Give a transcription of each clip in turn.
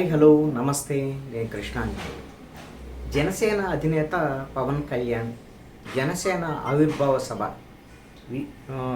Hi hello నమస్తే, నేను కృష్ణ అండి. జనసేన అధినేత పవన్ కళ్యాణ్ జనసేన ఆవిర్భావ సభ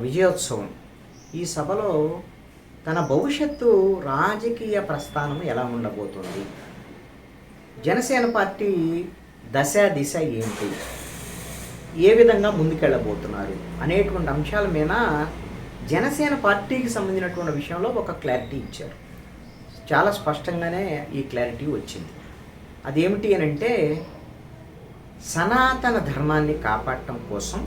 విజయోత్సవం ఈ సభలో తన భవిష్యత్తు రాజకీయ ప్రస్థానం ఎలా ఉండబోతుంది, జనసేన పార్టీ దశ దిశ ఏంటి, ఏ విధంగా ముందుకెళ్ళబోతున్నారు అనేటువంటి అంశాల మీద జనసేన పార్టీకి సంబంధించినటువంటి విషయంలో ఒక క్లారిటీ ఇచ్చారు. చాలా స్పష్టంగానే ఈ క్లారిటీ వచ్చింది. అదేమిటి అని అంటే, సనాతన ధర్మాన్ని కాపాడటం కోసం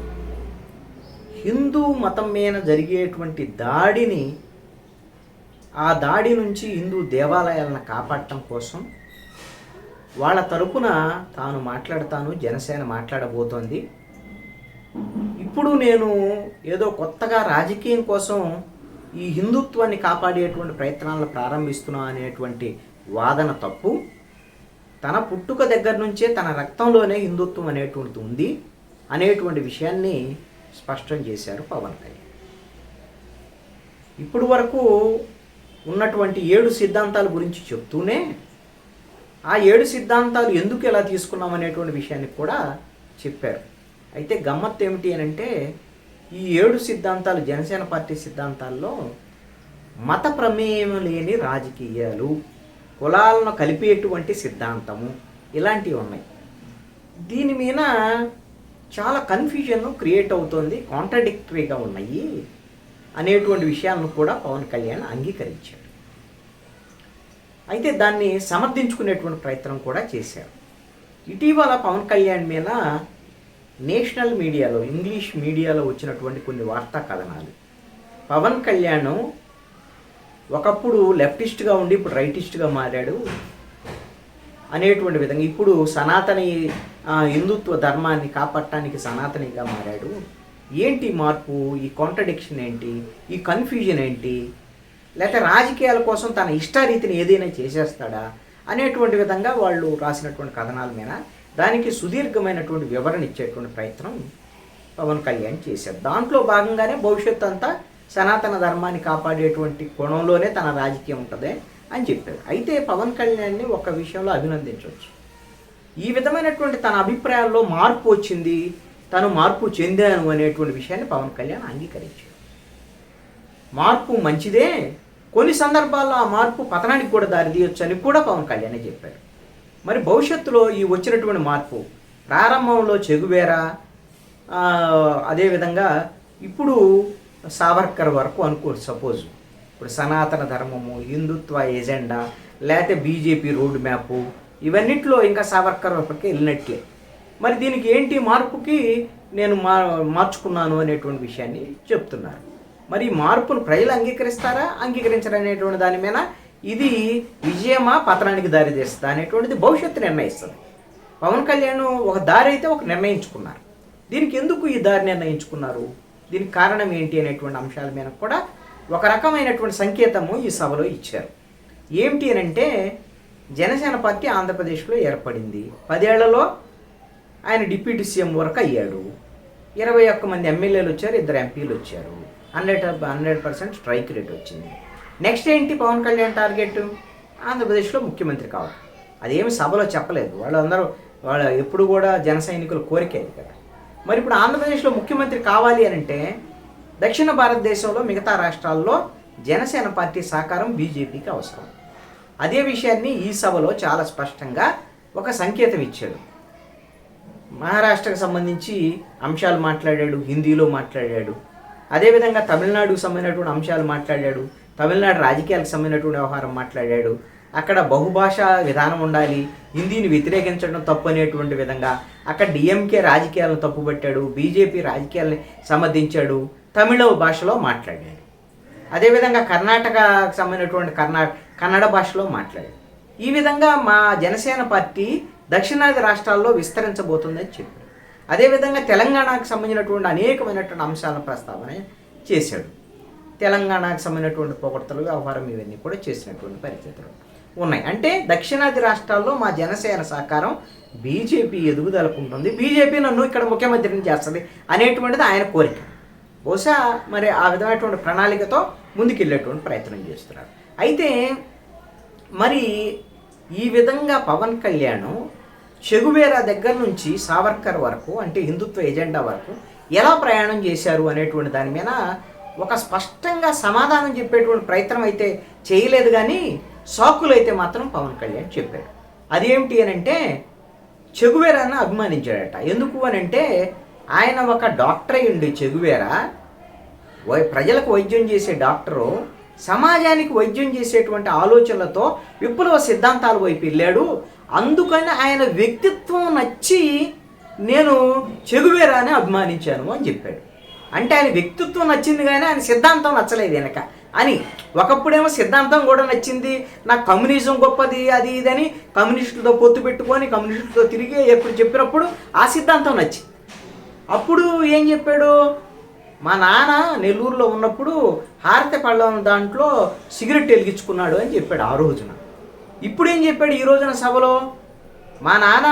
హిందూ మతం మీద జరిగేటువంటి దాడిని, ఆ దాడి నుంచి హిందూ దేవాలయాలను కాపాడటం కోసం వాళ్ళ తరపున తాను మాట్లాడతాను, జనసేన మాట్లాడబోతోంది. ఇప్పుడు నేను ఏదో కొత్తగా రాజకీయం కోసం ఈ హిందుత్వాన్ని కాపాడేటువంటి ప్రయత్నాలను ప్రారంభిస్తున్నా అనేటువంటి వాదన తప్పు. తన పుట్టుక దగ్గర నుంచే తన రక్తంలోనే హిందుత్వం అనేటువంటిది ఉంది అనేటువంటి విషయాన్ని స్పష్టం చేశారు పవన్ కళ్యాణ్. ఇప్పుడు వరకు ఉన్నటువంటి 7 సిద్ధాంతాల గురించి చెప్తూనే ఆ 7 సిద్ధాంతాలు ఎందుకు ఎలా తీసుకున్నాం అనేటువంటి విషయాన్ని కూడా చెప్పారు. అయితే గమ్మత్తు ఏమిటి అని అంటే, ఈ 7 సిద్ధాంతాలు జనసేన పార్టీ సిద్ధాంతాల్లో మత ప్రమేయం లేని రాజకీయాలు, కులాలను కలిపేటువంటి సిద్ధాంతము, ఇలాంటివి ఉన్నాయి. దీని మీద చాలా కన్ఫ్యూజన్ క్రియేట్ అవుతోంది, కాంట్రడిక్టరీగా ఉన్నాయి అనేటువంటి విషయాలను కూడా పవన్ కళ్యాణ్ అంగీకరించారు. అయితే దాన్ని సమర్థించుకునేటువంటి ప్రయత్నం కూడా చేశారు. ఇటీవల పవన్ కళ్యాణ్ మీద నేషనల్ మీడియాలో, ఇంగ్లీష్ మీడియాలో వచ్చినటువంటి కొన్ని వార్తా కథనాలు, పవన్ కళ్యాణ్ ఒకప్పుడు లెఫ్టిస్ట్గా ఉండి ఇప్పుడు రైటిస్ట్గా మారాడు అనేటువంటి విధంగా, ఇప్పుడు సనాతని హిందుత్వ ధర్మాన్ని కాపాడటానికి సనాతనిగా మారాడు. ఏంటి మార్పు, ఈ కాంట్రడిక్షన్ ఏంటి, ఈ కన్ఫ్యూజన్ ఏంటి, లేకపోతే రాజకీయాల కోసం తన ఇష్టారీతిని ఏదైనా చేసేస్తాడా అనేటువంటి విధంగా వాళ్ళు రాసినటువంటి కథనాల మీద దానికి సుదీర్ఘమైనటువంటి వివరణ ఇచ్చేటువంటి ప్రయత్నం పవన్ కళ్యాణ్ చేశారు. దాంట్లో భాగంగానే భవిష్యత్తు అంతా సనాతన ధర్మాన్ని కాపాడేటువంటి కోణంలోనే తన రాజకీయం ఉంటుంది అని చెప్పారు. అయితే పవన్ కళ్యాణ్ని ఒక విషయంలో అభినందించవచ్చు. ఈ విధమైనటువంటి తన అభిప్రాయాల్లో మార్పు వచ్చింది, తను మార్పు చెందాను అనేటువంటి విషయాన్ని పవన్ కళ్యాణ్ అంగీకరించారు. మార్పు మంచిదే, కొన్ని సందర్భాల్లో ఆ మార్పు పతనానికి కూడా దారితీయొచ్చు అని కూడా పవన్ కళ్యాణ్ చెప్పారు. మరి భవిష్యత్తులో ఈ వచ్చినటువంటి మార్పు, ప్రారంభంలో చెగువేరా, అదేవిధంగా ఇప్పుడు సావర్కర్ వరకు అనుకోరు. సపోజ్ ఇప్పుడు సనాతన ధర్మము, హిందుత్వ ఎజెండా, లేకపోతే బీజేపీ రోడ్ మ్యాపు, ఇవన్నిట్లో ఇంకా సావర్కర్ వరకు వెళ్ళినట్లే. మరి దీనికి ఏంటి మార్పుకి నేను మార్చుకున్నాను అనేటువంటి విషయాన్ని చెప్తున్నారు. మరి ఈ మార్పును ప్రజలు అంగీకరిస్తారా, అంగీకరించరా అనేటువంటి దాని మీద ఇది విజయమా పతనానికి దారి తీస్తుందా అనేటువంటిది భవిష్యత్తు నిర్ణయిస్తుంది. పవన్ కళ్యాణ్ ఒక దారి అయితే ఒక నిర్ణయించుకున్నారు. దీనికి ఎందుకు ఈ దారి నిర్ణయించుకున్నారు, దీనికి కారణం ఏంటి అనేటువంటి అంశాల మీద కూడా ఒక రకమైనటువంటి సంకేతము ఈ సభలో ఇచ్చారు. ఏమిటి అని అంటే, జనసేన పార్టీ ఆంధ్రప్రదేశ్లో ఏర్పడింది, 10 ఏళ్లలో ఆయన డిప్యూటీ సీఎం వరకు అయ్యాడు, 21 మంది ఎమ్మెల్యేలు వచ్చారు, 2 ఎంపీలు వచ్చారు, 100% స్ట్రైక్ రేట్ వచ్చింది. నెక్స్ట్ ఏంటి పవన్ కళ్యాణ్ టార్గెట్, ఆంధ్రప్రదేశ్లో ముఖ్యమంత్రి కావాలి. అదేమి సభలో చెప్పలేదు, వాళ్ళ ఎప్పుడు కూడా జన సైనికుల కోరికే కదా. మరి ఇప్పుడు ఆంధ్రప్రదేశ్లో ముఖ్యమంత్రి కావాలి అని అంటే దక్షిణ భారతదేశంలో మిగతా రాష్ట్రాల్లో జనసేన పార్టీ సహకారం బీజేపీకి అవసరం. అదే విషయాన్ని ఈ సభలో చాలా స్పష్టంగా ఒక సంకేతం ఇచ్చాడు. మహారాష్ట్రకు సంబంధించి అంశాలు మాట్లాడాడు, హిందీలో మాట్లాడాడు, అదేవిధంగా తమిళనాడుకు సంబంధించినటువంటి అంశాలు మాట్లాడాడు, తమిళనాడు రాజకీయాలకు సంబంధించినటువంటి వ్యవహారం మాట్లాడాడు. అక్కడ బహుభాషా విధానం ఉండాలి, హిందీని వ్యతిరేకించడం తప్పు అనేటువంటి విధంగా అక్కడ డిఎంకే రాజకీయాలను తప్పుపట్టాడు, బీజేపీ రాజకీయాలని సమర్థించాడు, తమిళ భాషలో మాట్లాడాడు. అదేవిధంగా కర్ణాటకకు సంబంధించినటువంటి కన్నడ భాషలో మాట్లాడాడు. ఈ విధంగా మా జనసేన పార్టీ దక్షిణాది రాష్ట్రాల్లో విస్తరించబోతుందని చెప్పాడు. అదేవిధంగా తెలంగాణకు సంబంధించినటువంటి అనేకమైనటువంటి అంశాలను ప్రస్తావన చేశాడు. తెలంగాణకు సంబంధించినటువంటి పొగడ్తలు, వ్యవహారం ఇవన్నీ కూడా చేసినటువంటి పరిస్థితులు ఉన్నాయి. అంటే దక్షిణాది రాష్ట్రాల్లో మా జనసేన సహకారం బీజేపీ ఎదుగుదలకు ఉంటుంది, బీజేపీ నన్ను ఇక్కడ ముఖ్యమంత్రిని చేస్తుంది అనేటువంటిది ఆయన కోరిక. బహుశా మరి ఆ విధమైనటువంటి ప్రణాళికతో ముందుకెళ్ళేటువంటి ప్రయత్నం చేస్తున్నారు. అయితే మరి ఈ విధంగా పవన్ కళ్యాణ్ చెగువేరా దగ్గర నుంచి సావర్కర్ వరకు, అంటే హిందుత్వ ఎజెండా వరకు ఎలా ప్రయాణం చేశారు అనేటువంటి దాని మీద ఒక స్పష్టంగా సమాధానం చెప్పేటువంటి ప్రయత్నం అయితే చేయలేదు, కానీ సాకులు అయితే మాత్రం పవన్ కళ్యాణ్ చెప్పాడు. అదేమిటి అని అంటే, చెగువేరాను అభిమానించాడట. ఎందుకు అని అంటే, ఆయన ఒక డాక్టర్ అయ్యుండి చెగువేరా ప్రజలకు వైద్యం చేసే డాక్టరు సమాజానికి వైద్యం చేసేటువంటి ఆలోచనలతో విప్లవ సిద్ధాంతాల వైపు వెళ్ళాడు. అందుకని ఆయన వ్యక్తిత్వం నచ్చి నేను చెగువేరాని అభిమానించాను అని చెప్పాడు. అంటే ఆయన వ్యక్తిత్వం నచ్చింది కానీ ఆయన సిద్ధాంతం నచ్చలేదు వెనక అని. ఒకప్పుడేమో సిద్ధాంతం కూడా నచ్చింది, నాకు కమ్యూనిజం గొప్పది అది ఇదని కమ్యూనిస్టులతో పొత్తు పెట్టుకొని కమ్యూనిస్టులతో తిరిగి ఎప్పుడు చెప్పినప్పుడు ఆ సిద్ధాంతం నచ్చింది. అప్పుడు ఏం చెప్పాడు, మా నాన్న నెల్లూరులో ఉన్నప్పుడు హారతి పళ్ళం దాంట్లో సిగరెట్ వెలిగించుకున్నాడు అని చెప్పాడు ఆ రోజున. ఇప్పుడు ఏం చెప్పాడు ఈ రోజున సభలో, మా నాన్న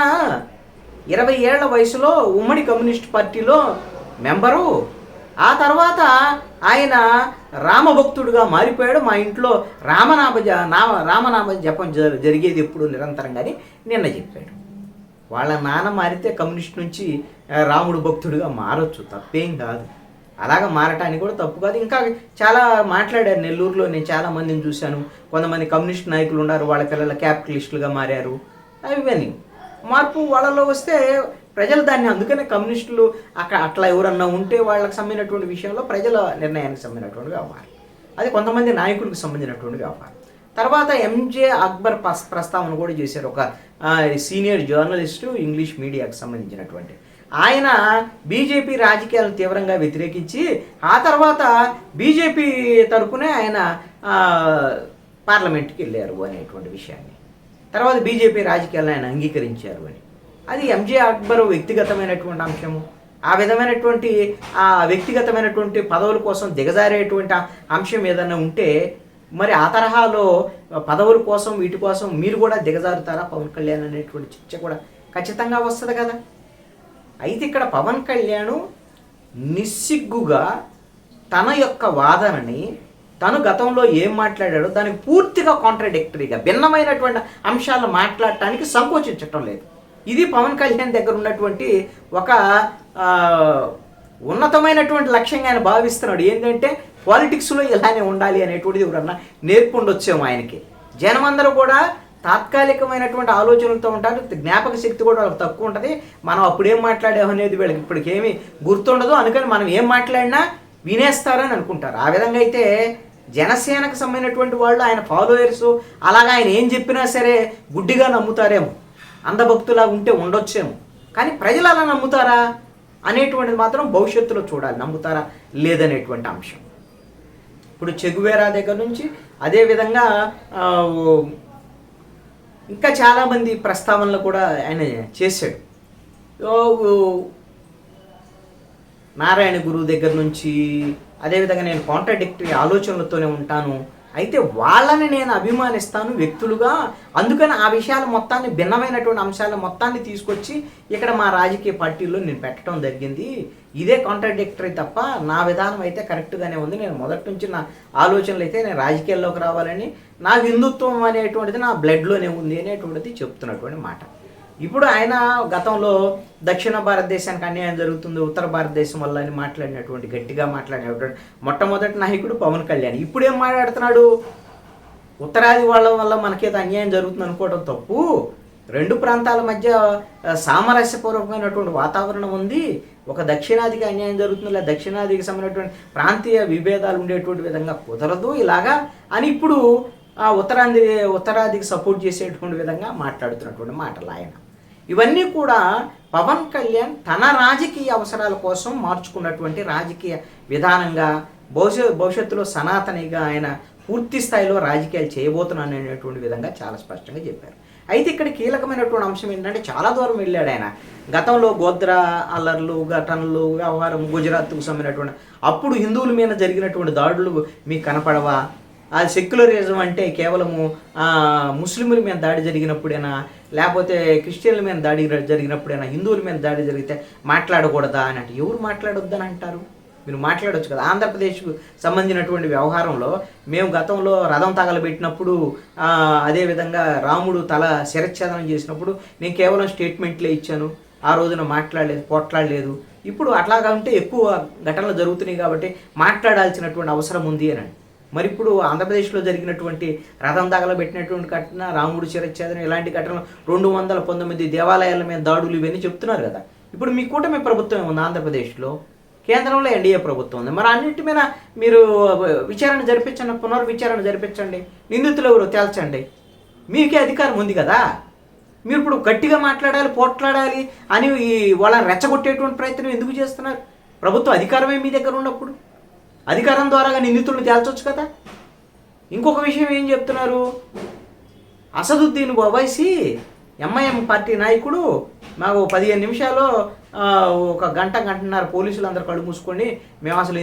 20 ఏళ్ల వయసులో ఉమ్మడి కమ్యూనిస్ట్ పార్టీలో మెంబరు, ఆ తర్వాత ఆయన రామభక్తుడుగా మారిపోయాడు, మా ఇంట్లో రామనామ జపం జరిగేది ఎప్పుడు నిరంతరంగాని నిన్న చెప్పాడు. వాళ్ళ నాన్న మారితే కమ్యూనిస్ట్ నుంచి రాముడు భక్తుడిగా మారచ్చు, తప్పేం కాదు. అలాగ మారటానికి కూడా తప్పు కాదు. ఇంకా చాలా మాట్లాడారు నెల్లూరులో, నేను చాలామందిని చూశాను. కొంతమంది కమ్యూనిస్ట్ నాయకులు ఉన్నారు, వాళ్ళ పిల్లల క్యాపిటలిస్టులుగా మారారు. అవన్నీ మార్పు వాళ్ళలో వస్తే ప్రజలు దాన్ని, అందుకనే కమ్యూనిస్టులు అట్లా ఎవరన్నా ఉంటే వాళ్ళకి సంబంధించినటువంటి విషయంలో ప్రజల నిర్ణయానికి సంబంధించినటువంటి వ్యవహారం, అది కొంతమంది నాయకులకు సంబంధించినటువంటి వ్యవహారం. తర్వాత ఎంజే అక్బర్ ప్రస్తావన కూడా చేశారు, ఒక సీనియర్ జర్నలిస్టు, ఇంగ్లీష్ మీడియాకు సంబంధించినటువంటి ఆయన. బీజేపీ రాజకీయాలను తీవ్రంగా వ్యతిరేకించి ఆ తర్వాత బీజేపీ తరపునే ఆయన పార్లమెంట్కి వెళ్ళారు అనేటువంటి విషయాన్ని, తర్వాత బీజేపీ రాజకీయాలను ఆయన అంగీకరించారు అని. అది ఎంజే అక్బర్ వ్యక్తిగతమైనటువంటి అంశము. ఆ విధమైనటువంటి ఆ వ్యక్తిగతమైనటువంటి పదవుల కోసం దిగజారేటువంటి అంశం ఏదైనా ఉంటే మరి ఆ తరహాలో పదవుల కోసం వీటి కోసం మీరు కూడా దిగజారుతారా పవన్ కళ్యాణ్ అనేటువంటి చర్చ కూడా ఖచ్చితంగా వస్తుంది కదా. అయితే ఇక్కడ పవన్ కళ్యాణ్ నిస్సిగ్గుగా తన యొక్క వాదనని, తను గతంలో ఏం మాట్లాడాడో దానికి పూర్తిగా కాంట్రాడిక్టరీగా భిన్నమైనటువంటి అంశాలను మాట్లాడటానికి సంకోచించటం లేదు. ఇది పవన్ కళ్యాణ్ దగ్గర ఉన్నటువంటి ఒక ఉన్నతమైనటువంటి లక్ష్యంగా ఆయన భావిస్తున్నాడు. ఏంటంటే పాలిటిక్స్లో ఇలానే ఉండాలి అనేటువంటిది ఎవరన్నా నేర్పుండొచ్చేమో ఆయనకి. జనమందరూ కూడా తాత్కాలికమైనటువంటి ఆలోచనలతో ఉంటారు, జ్ఞాపక శక్తి కూడా వాళ్ళకి తక్కువ ఉంటుంది. మనం అప్పుడేం మాట్లాడామనేది వీళ్ళకి ఇప్పటికేమీ గుర్తుండదు, అందుకని మనం ఏం మాట్లాడినా వినేస్తారని అనుకుంటారు. ఆ విధంగా అయితే జనసేనకు సంబంధించినటువంటి వాళ్ళు, ఆయన ఫాలోయర్స్ అలాగా ఆయన ఏం చెప్పినా సరే గుడ్డిగా నమ్ముతారేమో, అంధభక్తులా ఉంటే ఉండొచ్చేమో. కానీ ప్రజలు అలా నమ్ముతారా అనేటువంటిది మాత్రం భవిష్యత్తులో చూడాలి, నమ్ముతారా లేదనేటువంటి అంశం. ఇప్పుడు చెగువేరా దగ్గర నుంచి అదేవిధంగా ఇంకా చాలామంది ప్రస్తావనలు కూడా ఆయన చేశాడు. నారాయణ గురువు దగ్గర నుంచి, అదేవిధంగా నేను కాంట్రాడిక్టరీ ఆలోచనలతోనే ఉంటాను, అయితే వాళ్ళని నేను అభిమానిస్తాను వ్యక్తులుగా, అందుకని ఆ విషయాల మొత్తాన్ని, భిన్నమైనటువంటి అంశాల మొత్తాన్ని తీసుకొచ్చి ఇక్కడ మా రాజకీయ పార్టీల్లో నేను పెట్టడం జరిగింది. ఇదే కాంట్రాడిక్టరీ తప్ప నా విధానం అయితే కరెక్ట్గానే ఉంది. నేను మొదటి నుంచి నా ఆలోచనలు అయితే నేను రాజకీయాల్లోకి రావాలని, నా హిందుత్వం అనేటువంటిది నా బ్లడ్లోనే ఉంది అనేటువంటిది చెప్తున్నటువంటి మాట. ఇప్పుడు ఆయన గతంలో దక్షిణ భారతదేశానికి అన్యాయం జరుగుతుంది, ఉత్తర భారతదేశం వల్ల అని మాట్లాడినటువంటి, గట్టిగా మాట్లాడినటువంటి మొట్టమొదటి నాయకుడు పవన్ కళ్యాణ్. ఇప్పుడు ఏం మాట్లాడుతున్నాడు, ఉత్తరాది వాళ్ళ వల్ల మనకేదో అన్యాయం జరుగుతుంది అనుకోవడం తప్పు, రెండు ప్రాంతాల మధ్య సామరస్యపూర్వకమైనటువంటి వాతావరణం ఉంది, ఒక దక్షిణాదికి అన్యాయం జరుగుతుంది, లేదా దక్షిణాదికి సంబంధించినటువంటి ప్రాంతీయ విభేదాలు ఉండేటువంటి విధంగా కుదరదు ఇలాగా అని ఇప్పుడు ఆ ఉత్తరాదికి సపోర్ట్ చేసేటువంటి విధంగా మాట్లాడుతున్నటువంటి మాటలు ఆయన. ఇవన్నీ కూడా పవన్ కళ్యాణ్ తన రాజకీయ అవసరాల కోసం మార్చుకున్నటువంటి రాజకీయ విధానంగా, భవిష్యత్తులో సనాతనిగా ఆయన పూర్తి స్థాయిలో రాజకీయాలు చేయబోతున్నాను అనేటువంటి విధంగా చాలా స్పష్టంగా చెప్పారు. అయితే ఇక్కడ కీలకమైనటువంటి అంశం ఏంటంటే, చాలా దూరం వెళ్ళాడు ఆయన. గతంలో గోద్రా అల్లర్లు, ఘటనలు, వ్యవహారం, గుజరాత్కు సంబంధించినటువంటి అప్పుడు హిందువుల మీద జరిగినటువంటి దాడులు మీకు కనపడవా, అది సెక్యులరిజం అంటే కేవలము ముస్లింల మీద దాడి జరిగినప్పుడైనా, లేకపోతే క్రిస్టియన్ల మీద దాడి జరిగినప్పుడైనా, హిందువుల మీద దాడి జరిగితే మాట్లాడకూడదా అని అంటే ఎవరు మాట్లాడొద్దని అంటారు? మీరు మాట్లాడొచ్చు కదా. ఆంధ్రప్రదేశ్కు సంబంధించినటువంటి వ్యవహారంలో మేము గతంలో రథం తగలబెట్టినప్పుడు, అదేవిధంగా రాముడు తల శిరచ్ఛేదనం చేసినప్పుడు నేను కేవలం స్టేట్మెంట్లే ఇచ్చాను, ఆ రోజున మాట్లాడలేదు, పోట్లాడలేదు. ఇప్పుడు అట్లాగా ఉంటే ఎక్కువ ఘటనలు జరుగుతున్నాయి కాబట్టి మాట్లాడాల్సినటువంటి అవసరం ఉంది అని. మరి ఇప్పుడు ఆంధ్రప్రదేశ్లో జరిగినటువంటి రథం తగలబెట్టినటువంటి ఘటన, రాముడు శిరచ్ఛేదనం, ఇలాంటి ఘటనలు 219 దేవాలయాల మీద దాడులు, ఇవన్నీ చెప్తున్నారు కదా. ఇప్పుడు మీ కూటమి ప్రభుత్వం ఉంది ఆంధ్రప్రదేశ్లో, కేంద్రంలో ఎన్డీఏ ప్రభుత్వం ఉంది. మరి అన్నింటి మీద మీరు విచారణ జరిపించండి, పునర్విచారణ జరిపించండి, నిందితులు ఎవరు తేల్చండి. మీకే అధికారం ఉంది కదా. మీరు ఇప్పుడు గట్టిగా మాట్లాడాలి, పోట్లాడాలి అని వాళ్ళని రెచ్చగొట్టేటువంటి ప్రయత్నం ఎందుకు చేస్తున్నారు? ప్రభుత్వ అధికారమే మీ దగ్గర ఉన్నప్పుడు అధికారం ద్వారా నిందితులను తేల్చొచ్చు కదా. ఇంకొక విషయం ఏం చెప్తున్నారు, అసదుద్దీన్ ఓవైసీ ఎంఐఎం పార్టీ నాయకుడు మాకు 15 నిమిషాల్లో ఒక గంటన్నర పోలీసులు అందరూ కళ్ళు మూసుకొని మేము అసలు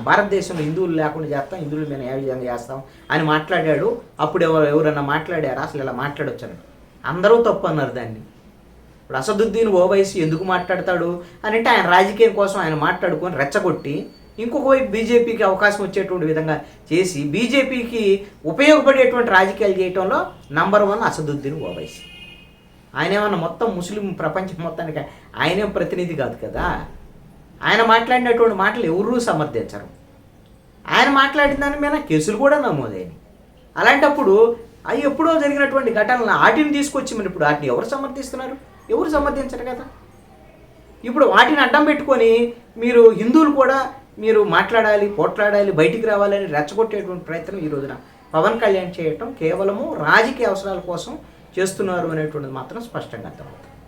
భారతదేశంలో హిందువులు లేకుండా చేస్తాం, హిందువులు మేము ఏ విధంగా చేస్తాం అని మాట్లాడాడు. అప్పుడు ఎవరన్నా మాట్లాడారా? అసలు ఇలా మాట్లాడొచ్చని అందరూ తప్పు అన్నారు దాన్ని. ఇప్పుడు అసదుద్దీన్ ఓవైసీ ఎందుకు మాట్లాడతాడు అని అంటే ఆయన రాజకీయం కోసం ఆయన మాట్లాడుకొని రెచ్చగొట్టి ఇంకొక వైపు బీజేపీకి అవకాశం వచ్చేటువంటి విధంగా చేసి బీజేపీకి ఉపయోగపడేటువంటి రాజకీయాలు చేయడంలో నంబర్ 1 అసదుద్దీన్ ఓవైసీ. ఆయన ఏమన్నా మొత్తం ముస్లిం ప్రపంచం మొత్తానికి ఆయనే ప్రతినిధి కాదు కదా. ఆయన మాట్లాడినటువంటి మాటలు ఎవరూ సమర్థించరు. ఆయన మాట్లాడిన దాని మీద కేసులు కూడా నమోదైనవి. అలాంటప్పుడు అవి ఎప్పుడో జరిగినటువంటి ఘటనలు వాటిని తీసుకొచ్చి మరి ఇప్పుడు వాటిని ఎవరు సమర్థిస్తున్నారు? ఎవరు సమర్థించరు కదా. ఇప్పుడు వాటిని అడ్డం పెట్టుకొని మీరు హిందువులు కూడా మీరు మాట్లాడాలి, పోట్లాడాలి, బయటికి రావాలని రెచ్చగొట్టేటువంటి ప్రయత్నం ఈ రోజున పవన్ కళ్యాణ్ చేయటం కేవలము రాజకీయ అవసరాల కోసం చేస్తున్నారు అనేటువంటిది మాత్రం స్పష్టంగా అర్థమవుతుంది.